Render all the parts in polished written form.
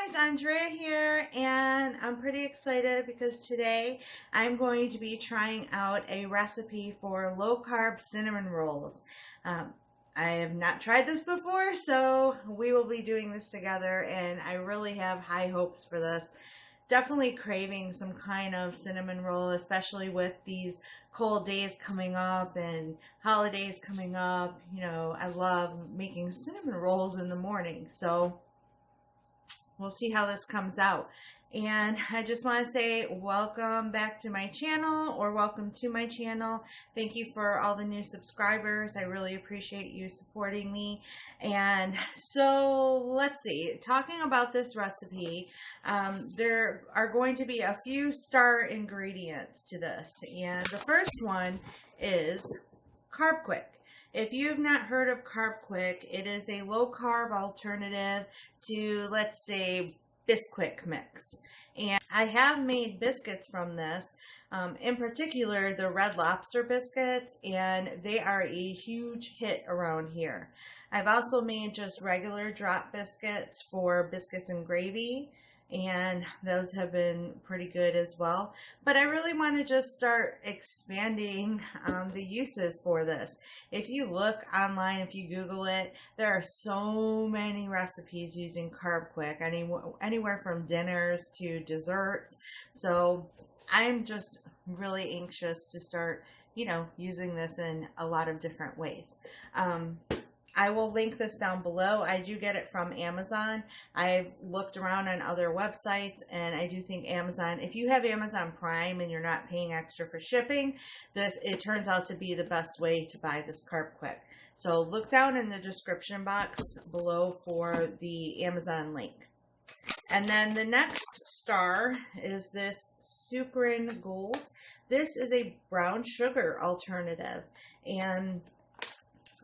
guys, Andrea here, and I'm pretty excited because today I'm going to be trying out a recipe for low-carb cinnamon rolls. I have not tried this before, so we will be doing this together, and I really have high hopes for this. Definitely craving some kind of cinnamon roll, especially with these cold days coming up and holidays coming up. You know, I love making cinnamon rolls in the morning, so we'll see how this comes out. And I just want to say welcome back to my channel, or welcome to my channel. Thank you for all the new subscribers. I really appreciate you supporting me. And so let's see, talking about this recipe, there are going to be a few star ingredients to this. And the first one is Carbquik. If you've not heard of Carbquik, it is a low-carb alternative to, let's say, Bisquick mix. And I have made biscuits from this, in particular the Red Lobster biscuits, and they are a huge hit around here. I've also made just regular drop biscuits for biscuits and gravy, and those have been pretty good as well. But I really want to just start expanding the uses for this. If you look online, if you Google it, there are so many recipes using Carbquik, anywhere from dinners to desserts. So I'm just really anxious to start, using this in a lot of different ways. I will link this down below. I do get it from Amazon. I've looked around on other websites, and I do think Amazon, if you have Amazon Prime and you're not paying extra for shipping, it turns out to be the best way to buy this Carbquik. So look down in the description box below for the Amazon link. And then the next star is this Sukrin Gold. This is a brown sugar alternative, and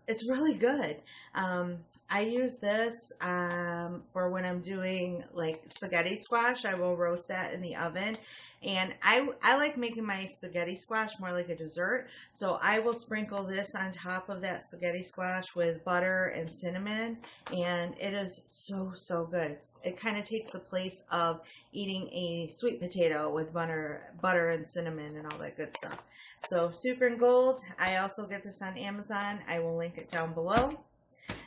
it's really good. I use this for when I'm doing like spaghetti squash. I will roast that in the oven. And I like making my spaghetti squash more like a dessert. So I will sprinkle this on top of that spaghetti squash with butter and cinnamon. And it is so, so good. It kind of takes the place of eating a sweet potato with butter and cinnamon and all that good stuff. So Sukrin Gold, I also get this on Amazon. I will link it down below.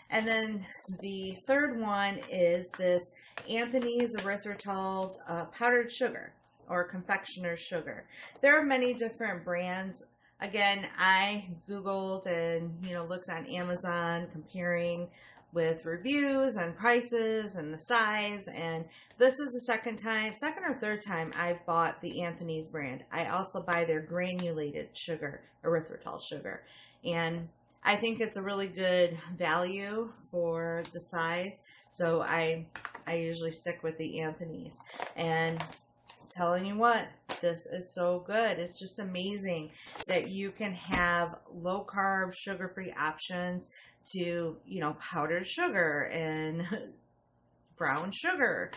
And then the third one is this Anthony's Erythritol powdered sugar, or Confectioners sugar. There are many different brands. Again, I Googled and, looked on Amazon comparing with reviews and prices and the size, and this is the second or third time I've bought the Anthony's brand. I also buy their granulated sugar, erythritol sugar, and I think it's a really good value for the size, so I usually stick with the Anthony's. And telling you what, this is so good. It's just amazing that you can have low carb, sugar-free options to, powdered sugar and brown sugar.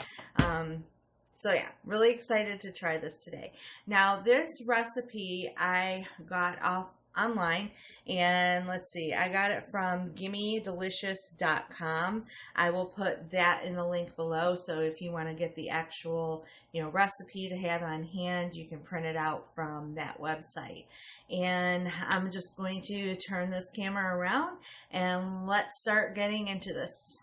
So yeah, really excited to try this today. Now this recipe I got off online, and let's see, I got it from GimmeDelicious.com. I will put that in the link below, so if you want to get the actual recipe to have on hand, you can print it out from that website. And I'm just going to turn this camera around and let's start getting into this.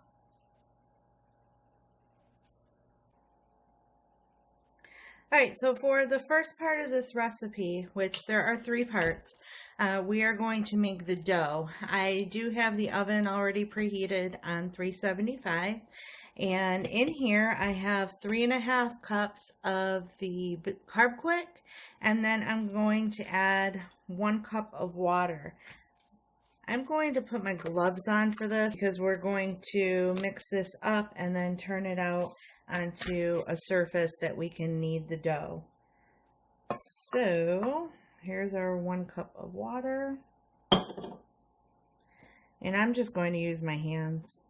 Alright, so for the first part of this recipe, which there are 3 parts, we are going to make the dough. I do have the oven already preheated on 375, and in here I have 3.5 cups of the Carbquik, and then I'm going to add 1 cup of water. I'm going to put my gloves on for this because we're going to mix this up and then turn it out onto a surface that we can knead the dough. So here's our 1 cup of water, and I'm just going to use my hands.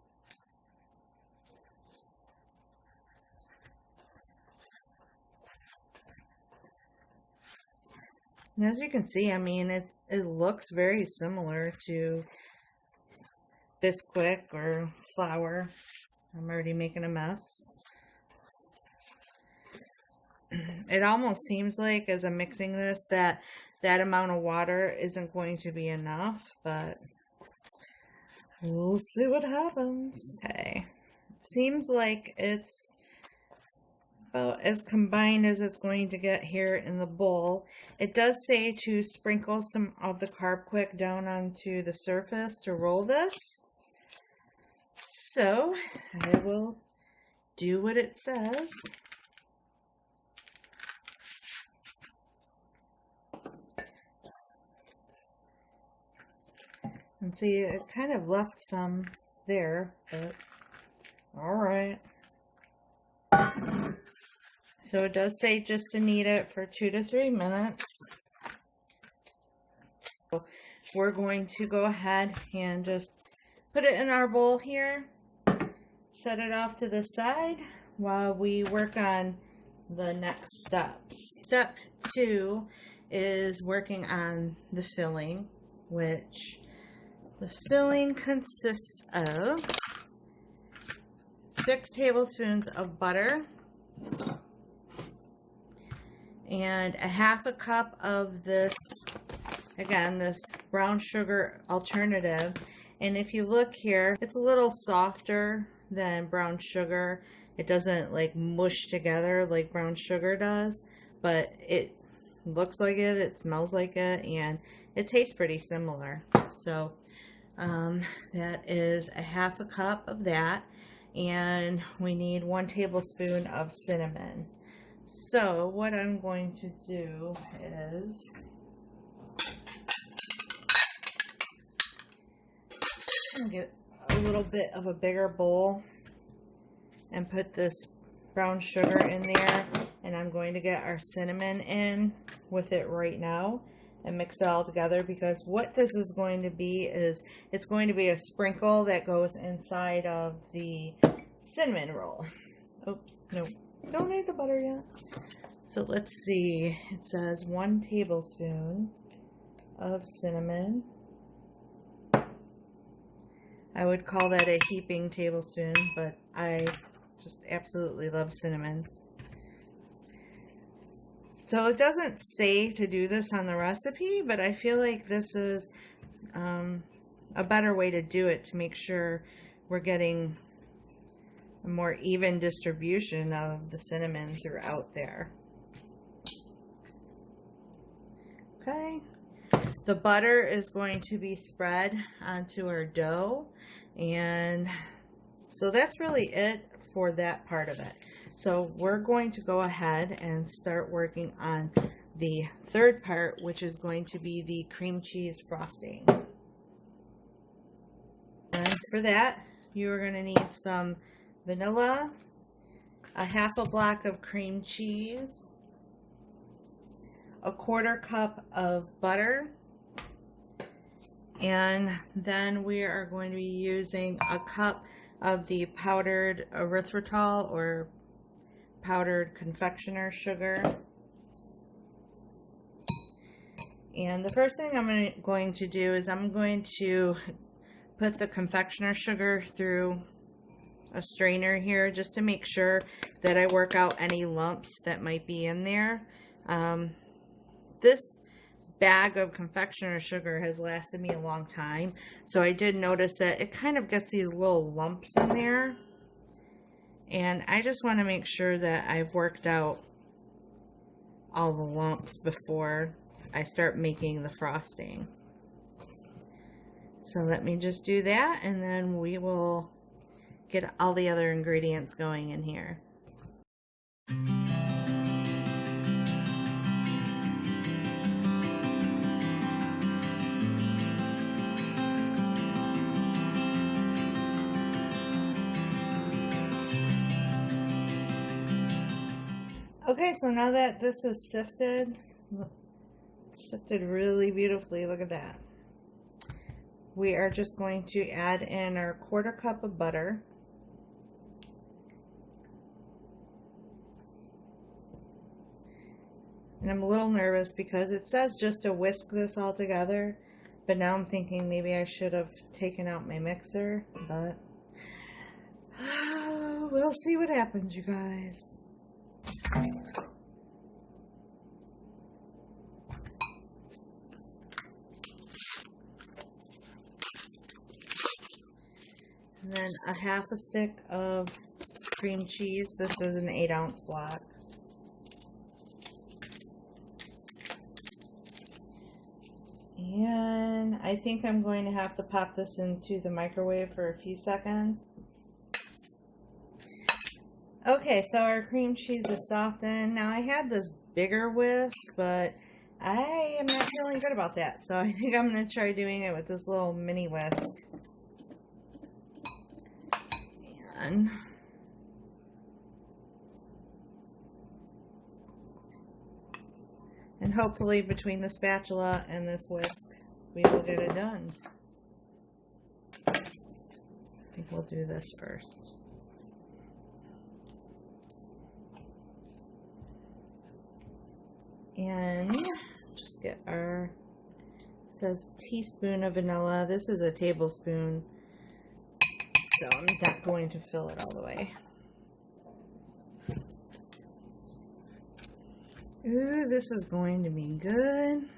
And as you can see, I mean, it looks very similar to Bisquick or flour. I'm already making a mess. it almost seems like as I'm mixing this that that amount of water isn't going to be enough, but we'll see what happens. Okay, it seems like it's about as combined as it's going to get here in the bowl. It does say to sprinkle some of the Carbquik down onto the surface to roll this. So I will do what it says. And see, it kind of left some there, but alright. So it does say just to knead it for 2 to 3 minutes. So we're going to go ahead and just put it in our bowl here, set it off to the side while we work on the next steps. Step 2 is working on the filling, which the filling consists of 6 tablespoons of butter and a half a cup of this, again, this brown sugar alternative. And if you look here, it's a little softer than brown sugar. It doesn't like mush together like brown sugar does, but it looks like it, it smells like it, and it tastes pretty similar. So that is a half a cup of that, and we need 1 tablespoon of cinnamon. So what I'm going to do is get a little bit of a bigger bowl and put this brown sugar in there, and I'm going to get our cinnamon in with it right now and mix it all together, because what this is going to be is it's going to be a sprinkle that goes inside of the cinnamon roll. Oops, no, don't need the butter yet. So let's see, it says 1 tablespoon of cinnamon. I would call that a heaping tablespoon, but I just absolutely love cinnamon. So it doesn't say to do this on the recipe, but I feel like this is a better way to do it to make sure we're getting a more even distribution of the cinnamon throughout there. Okay. The butter is going to be spread onto our dough, and so that's really it for that part of it. So we're going to go ahead and start working on the third part, which is going to be the cream cheese frosting. And for that, you are going to need some vanilla, a half a block of cream cheese, a 1/4 cup of butter, and then we are going to be using a cup of the powdered erythritol or powdered confectioner sugar. And the first thing I'm going to do is I'm going to put the confectioner sugar through a strainer here just to make sure that I work out any lumps that might be in there. This bag of confectioner sugar has lasted me a long time, so I did notice that it kind of gets these little lumps in there, and I just want to make sure that I've worked out all the lumps before I start making the frosting. So let me just do that, and then we will get all the other ingredients going in here. Okay, so now that this is sifted, it's sifted really beautifully, look at that. We are just going to add in our 1/4 cup of butter. And I'm a little nervous because it says just to whisk this all together, but now I'm thinking maybe I should have taken out my mixer, but we'll see what happens, you guys. then a half a stick of cream cheese. This is an 8-ounce block. And I think I'm going to have to pop this into the microwave for a few seconds. Okay, so our cream cheese is softened. Now I had this bigger whisk, but I am not feeling good about that. So I think I'm going to try doing it with this little mini whisk. And hopefully between the spatula and this whisk, we will get it done. I think we'll do this first. And just get our, it says teaspoon of vanilla. This is a tablespoon, so I'm not going to fill it all the way. Ooh, this is going to be good.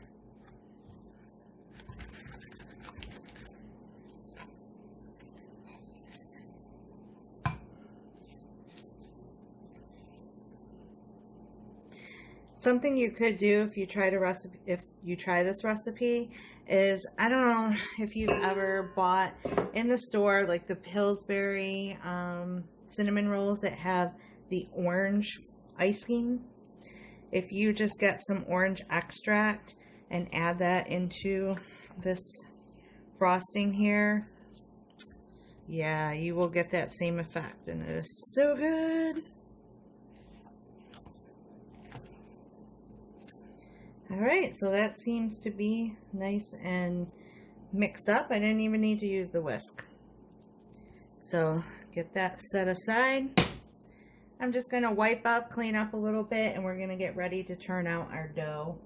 Something you could do if you try this recipe is, I don't know if you've ever bought in the store like the Pillsbury cinnamon rolls that have the orange icing. If you just get some orange extract and add that into this frosting here, yeah, you will get that same effect, and it is so good. Alright, so that seems to be nice and mixed up. I didn't even need to use the whisk. So get that set aside. I'm just going to wipe up, clean up a little bit, and we're going to get ready to turn out our dough.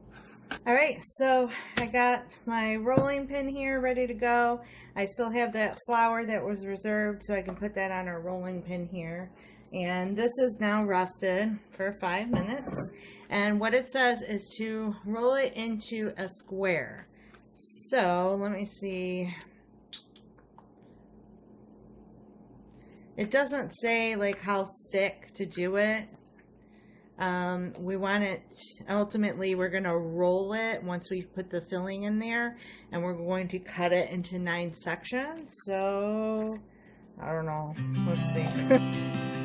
Alright, so I got my rolling pin here ready to go. I still have that flour that was reserved, so I can put that on our rolling pin here. And this is now rested for 5 minutes. And what it says is to roll it into a square. So let me see. It doesn't say like how thick to do it. We want it, ultimately we're going to roll it once we put the filling in there, and we're going to cut it into 9 sections. So I don't know, let's see.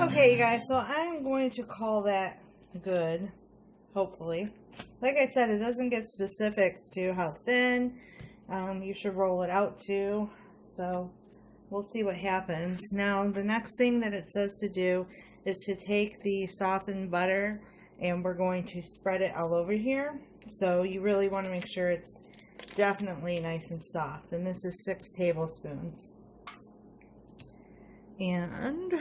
Okay, you guys, so I'm going to call that good, hopefully. Like I said, it doesn't give specifics to how thin you should roll it out to, so we'll see what happens. Now, the next thing that it says to do is to take the softened butter, and we're going to spread it all over here. So you really want to make sure it's definitely nice and soft, and this is 6 tablespoons. And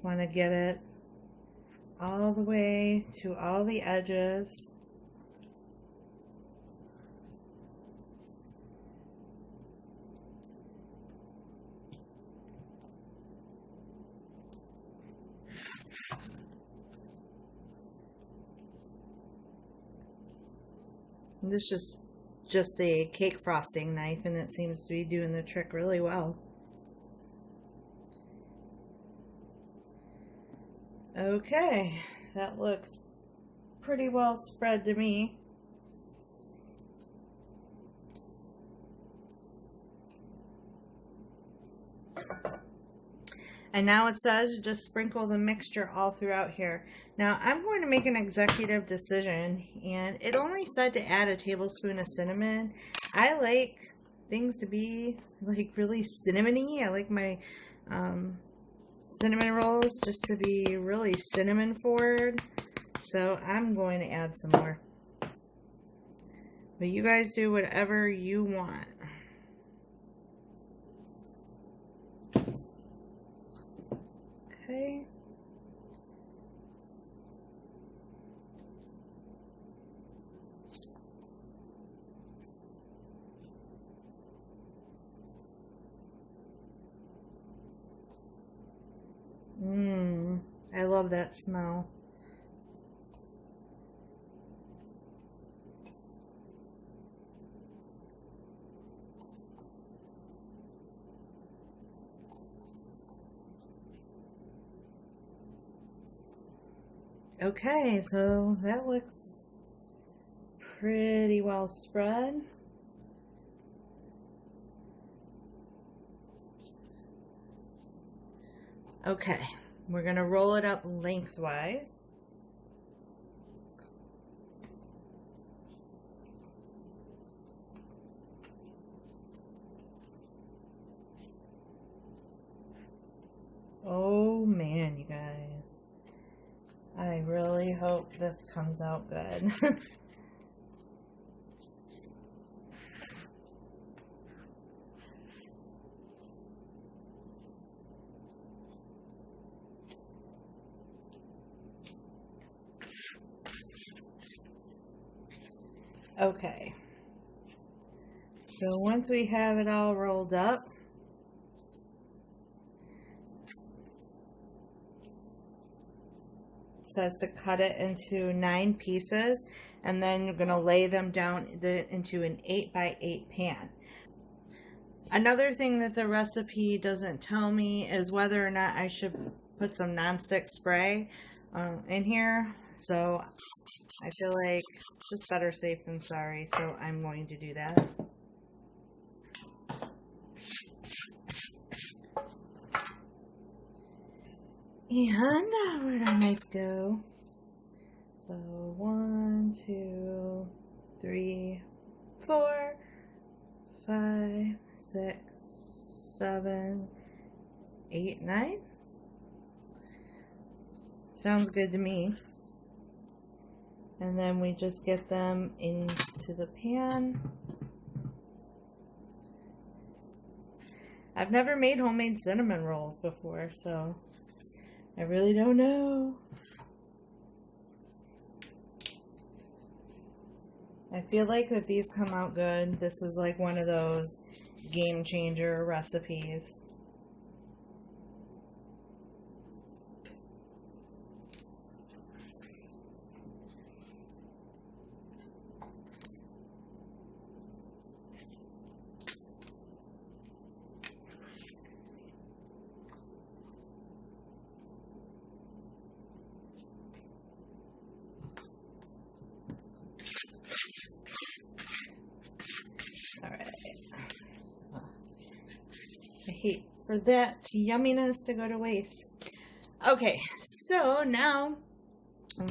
want to get it all the way to all the edges. And this is just a cake frosting knife, and it seems to be doing the trick really well. Okay, that looks pretty well spread to me. And now it says just sprinkle the mixture all throughout here. Now I'm going to make an executive decision, and it only said to add a tablespoon of cinnamon. I like things to be like really cinnamony. I like my cinnamon rolls just to be really cinnamon forward, so I'm going to add some more. But you guys do whatever you want. Okay. I love that smell. Okay, so that looks pretty well spread. Okay, we're going to roll it up lengthwise. Oh man, you guys. I really hope this comes out good. Okay. So once we have it all rolled up, it says to cut it into 9 pieces, and then you're going to lay them down into an 8x8 pan. Another thing that the recipe doesn't tell me is whether or not I should put some nonstick spray in here. So I feel like just better safe than sorry, so I'm going to do that. And where'd our knife go? So 1, 2, 3, 4, 5, 6, 7, 8, 9. Sounds good to me. And then we just get them into the pan. I've never made homemade cinnamon rolls before, so I really don't know. I feel like if these come out good, this is like one of those game changer recipes. I hate for that yumminess to go to waste. Okay, so now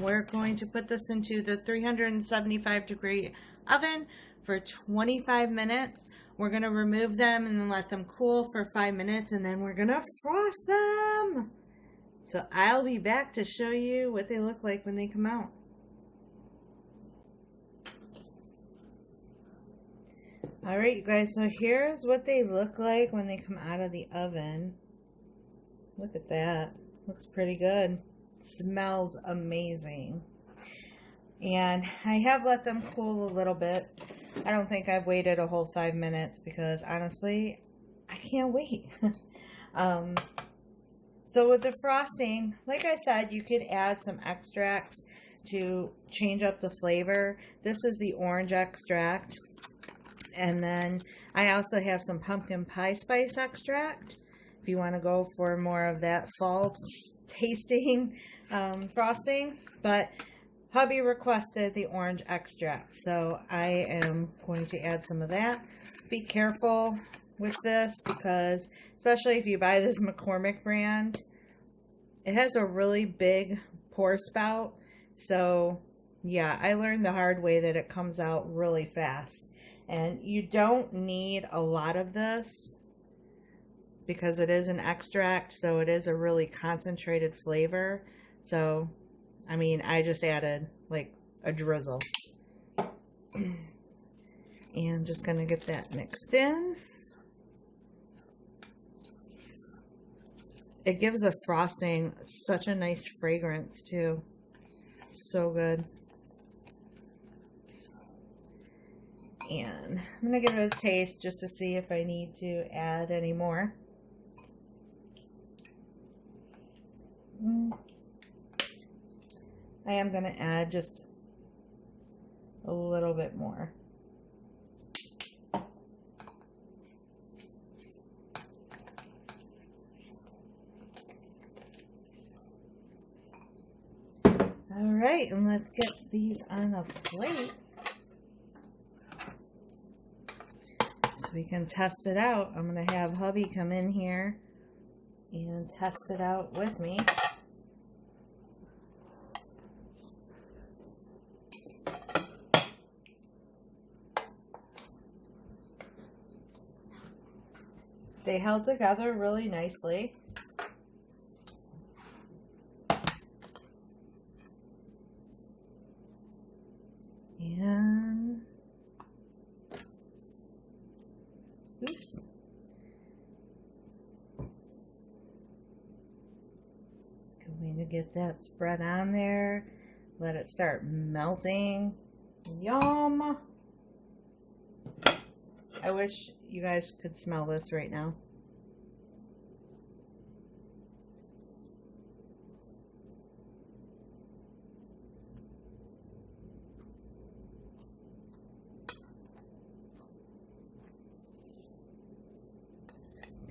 we're going to put this into the 375-degree oven for 25 minutes. We're going to remove them and then let them cool for 5 minutes, and then we're going to frost them. So I'll be back to show you what they look like when they come out. Alright, you guys, so here's what they look like when they come out of the oven. Look at that. Looks pretty good. Smells amazing. And I have let them cool a little bit. I don't think I've waited a whole 5 minutes because honestly, I can't wait. So with the frosting, like I said, you could add some extracts to change up the flavor. This is the orange extract. And then I also have some pumpkin pie spice extract if you want to go for more of that fall tasting frosting. But hubby requested the orange extract, so I am going to add some of that. Be careful with this because especially if you buy this McCormick brand, it has a really big pour spout. So yeah, I learned the hard way that it comes out really fast. And you don't need a lot of this because it is an extract, so it is a really concentrated flavor. So, I mean, I just added like a drizzle. And just going to get that mixed in. It gives the frosting such a nice fragrance too. So good. And I'm going to give it a taste just to see if I need to add any more. I am going to add just a little bit more. All right, and let's get these on a plate so we can test it out. I'm going to have hubby come in here and test it out with me. They held together really nicely. And oops. Just going to get that spread on there. Let it start melting. Yum. I wish you guys could smell this right now.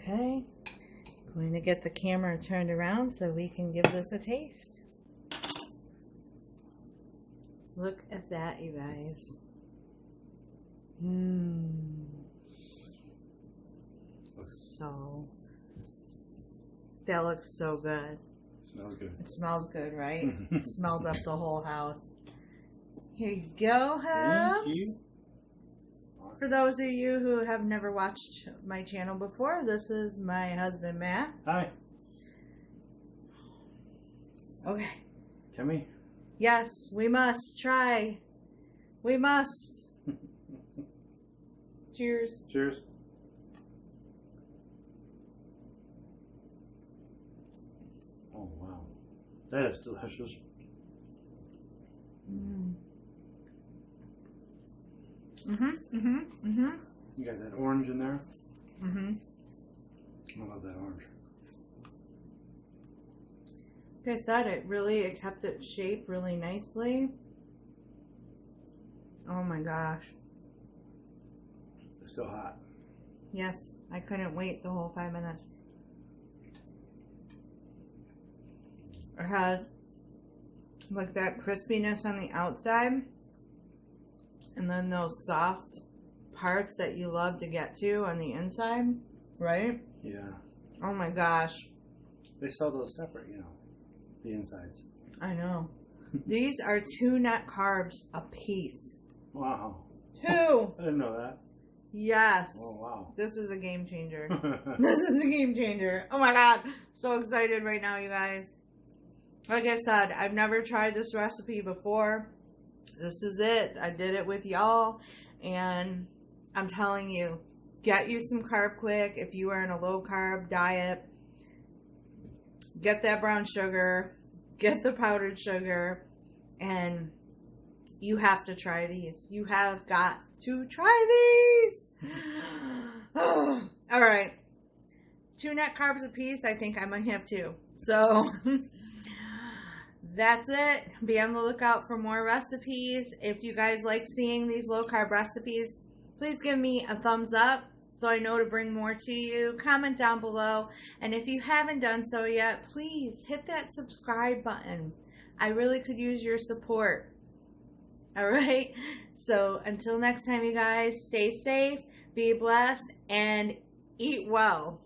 Okay, going to get the camera turned around so we can give this a taste. Look at that, you guys. So, that looks so good. It smells good. It smells good, right? It smelled up the whole house. Here you go, Hubs. Thank you. For those of you who have never watched my channel before, this is my husband, Matt. Hi. Okay. Can we? Yes, we must try. We must. Cheers. Cheers. Oh, wow. That is delicious. You got that orange in there? I love that orange. Like I said, it kept its shape really nicely. Oh my gosh. It's still hot. Yes, I couldn't wait the whole 5 minutes. It had like that crispiness on the outside, and then those soft parts that you love to get to on the inside, right? Yeah. Oh my gosh. They sell those separate, you know, the insides. I know. These are 2 net carbs a piece. Wow. 2! I didn't know that. Yes. Oh, wow. This is a game changer. This is a game changer. Oh my god. So excited right now, you guys. Like I said, I've never tried this recipe before. This is it. I did it with y'all. And I'm telling you, get you some Carbquik if you are in a low carb diet. Get that brown sugar. Get the powdered sugar. And you have to try these. You have got to try these. All right. 2 net carbs a piece. I think I might have 2. So that's it. Be on the lookout for more recipes. If you guys like seeing these low carb recipes, please give me a thumbs up so I know to bring more to you. Comment down below. And if you haven't done so yet, please hit that subscribe button. I really could use your support. All right. So until next time, you guys, stay safe, be blessed, and eat well.